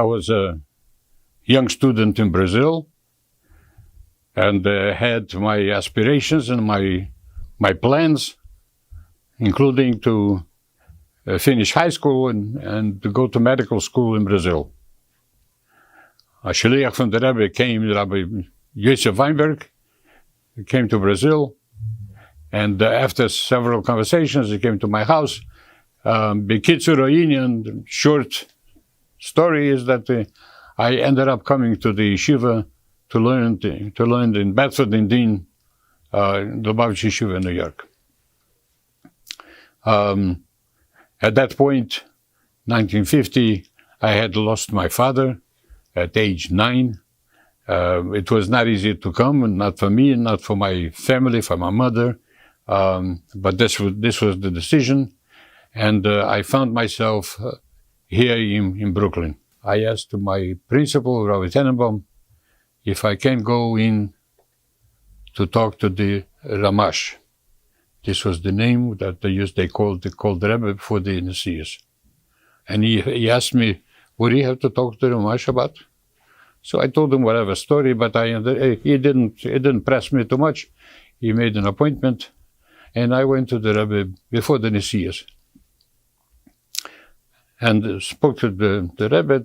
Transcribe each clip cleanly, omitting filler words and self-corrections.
I was a young student in Brazil and had my aspirations and my plans, including to finish high school and to go to medical school in Brazil. A shliach from the Rebbe came, Rabbi Yosef Weinberg, came to Brazil, and after several conversations, he came to my house. B'kitzur ha'inyan, short story is that I ended up coming to the yeshiva to learn in Bedford in Dean, the Lubavitch Yeshiva in New York. At that point, 1950, I had lost my father at age 9. It was not easy to come, and not for me, and not for my family, for my mother. But this was the decision, and I found myself here in Brooklyn. I asked my principal, Rabbi Tenenbaum, if I can go in to talk to the Ramash. This was the name that they called the Rebbe before the Nesias. And he asked me, what do you have to talk to the Ramash about? So I told him whatever story, but it didn't press me too much. He made an appointment, and I went to the Rebbe before the Nesias. And spoke to the Rebbe.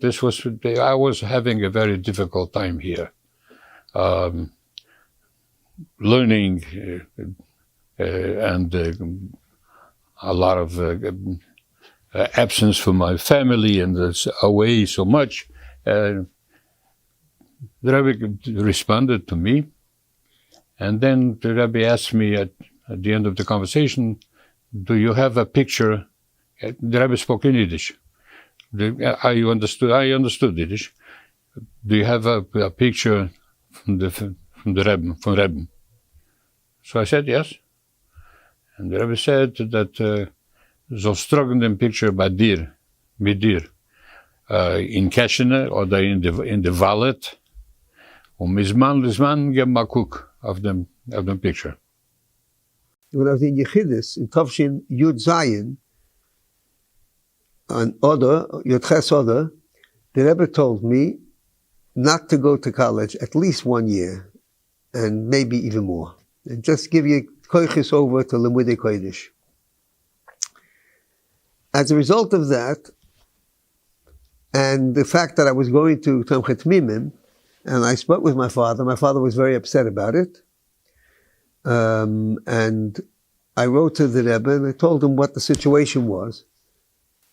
I was having a very difficult time here. Learning and a lot of absence from my family and away so much. The Rebbe responded to me, and then the Rebbe asked me at the end of the conversation, do you have a picture? The Rebbe spoke in Yiddish. I understood Yiddish. Do you have a picture from the Rebbe? So I said yes. And the Rebbe said that so struggling the picture by mit dir, in Keshene or in the wallet, Mizman geb mal guck auf dem picture. When I was in Yechidus, in Tovshin Yud Zayin, on Yud Ches Oder, the Rebbe told me not to go to college at least 1 year, and maybe even more, and just give you koiches over to Limudei Kodesh. As a result of that, and the fact that I was going to Tomchet Mimim, and I spoke with my father was very upset about it. And I wrote to the Rebbe and I told him what the situation was.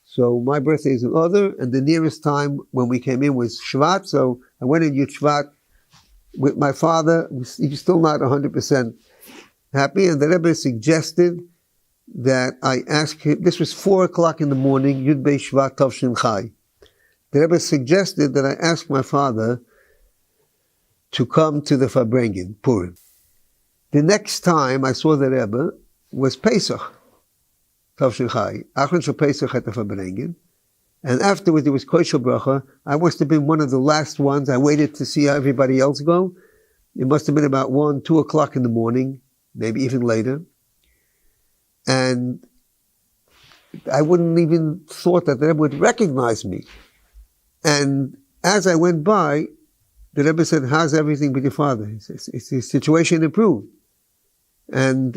So my birthday is in Oder, and the nearest time when we came in was Shvat, so I went in Yud Shvat with my father. He was still not 100% happy, and the Rebbe suggested that I ask him, this was 4 o'clock in the morning, Yud Bei Shvat Tovshin Chai. The Rebbe suggested that I ask my father to come to the Farbrengen, Purim. The next time I saw the Rebbe was Pesach, Tovshin Chai, Achron Shel Pesach at the Farbrengen, and afterwards there was Koshel Bracha. I must have been one of the last ones. I waited to see how everybody else go. It must have been about 1, 2 o'clock in the morning, maybe even later. And I wouldn't even thought that the Rebbe would recognize me. And as I went by, the Rebbe said, how's everything with your father? His situation improved. And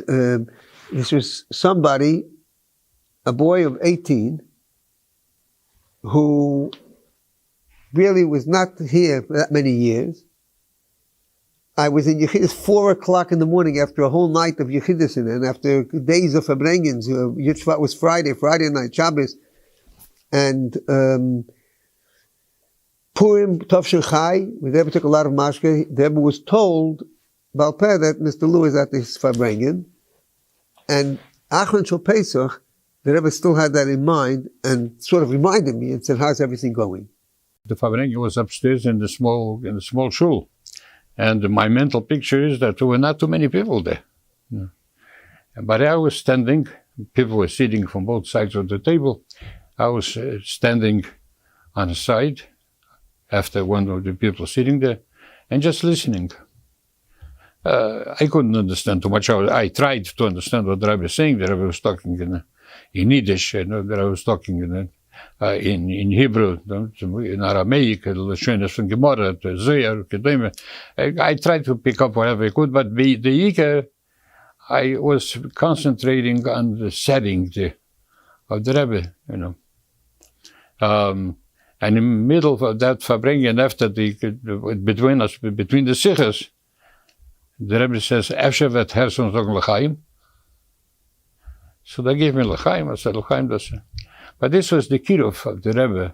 this was somebody, a boy of 18, who really was not here for that many years. I was in Yechidus 4 o'clock in the morning after a whole night of Yechidus and after days of Farbrengens. Yud Shvat was Friday night, Shabbos. And Purim, Tovshin Chai, the Rebbe took a lot of mashke. The Rebbe was told, Balpeh, that Mr. Lou is at this Farbrengen. And Achron Shel Pesach, the Rebbe still had that in mind and sort of reminded me and said, how's everything going? The Farbrengen was upstairs in the small shul. And my mental picture is that there were not too many people there. Yeah. But I was standing, people were sitting from both sides of the table. I was standing on the side after one of the people sitting there and just listening. I couldn't understand too much. I tried to understand what the Rabbi was saying. The Rabbi was talking in Yiddish, and the Rabbi was talking in Hebrew, in Aramaic, Lashonis from Gemara, to Zohar, Kedema. I tried to pick up whatever I could, but the Ikar, I was concentrating on the setting of the Rebbe, And in the middle of that Fabrengen, after between the Sichers, the Rebbe says, Efshe vet Herson zog l'chaim. So they gave me l'chaim. I said, l'chaim, but this was the kiruf of the Rebbe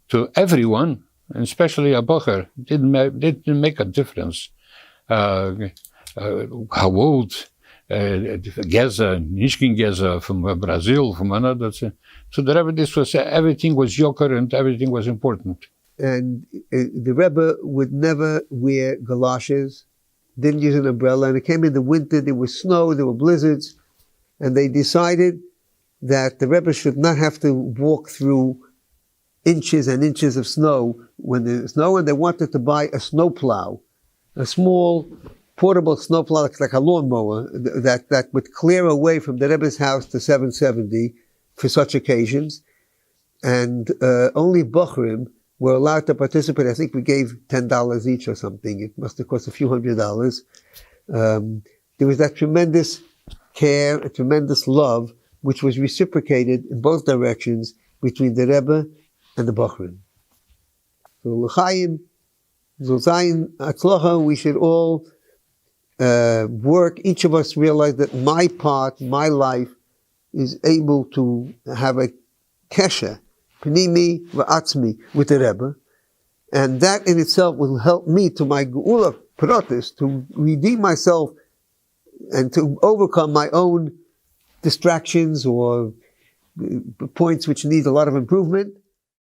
to everyone, and especially a bocher. Didn't make a difference. How old, Geza, Nishkin Geza from Brazil, from another. So the Rebbe, this was, everything was yoker and everything was important. And the Rebbe would never wear galoshes, didn't use an umbrella, and it came in the winter, there was snow, there were blizzards, and they decided that the Rebbe should not have to walk through inches and inches of snow when there's snow, and they wanted to buy a snowplow, a small portable snowplow like a lawnmower that would clear away from the Rebbe's house to 770 for such occasions. And only Bochurim were allowed to participate. I think we gave $10 each or something. It must have cost a few $100s. There was that tremendous care, a tremendous love, which was reciprocated in both directions between the Rebbe and the Bochurim. So l'chaim, zozayin atzlacha, we should all work. Each of us realize that my part, my life, is able to have a kesher, pnimi v'atzmi, with the Rebbe, and that in itself will help me to my geula protis, to redeem myself and to overcome my own distractions or points which need a lot of improvement.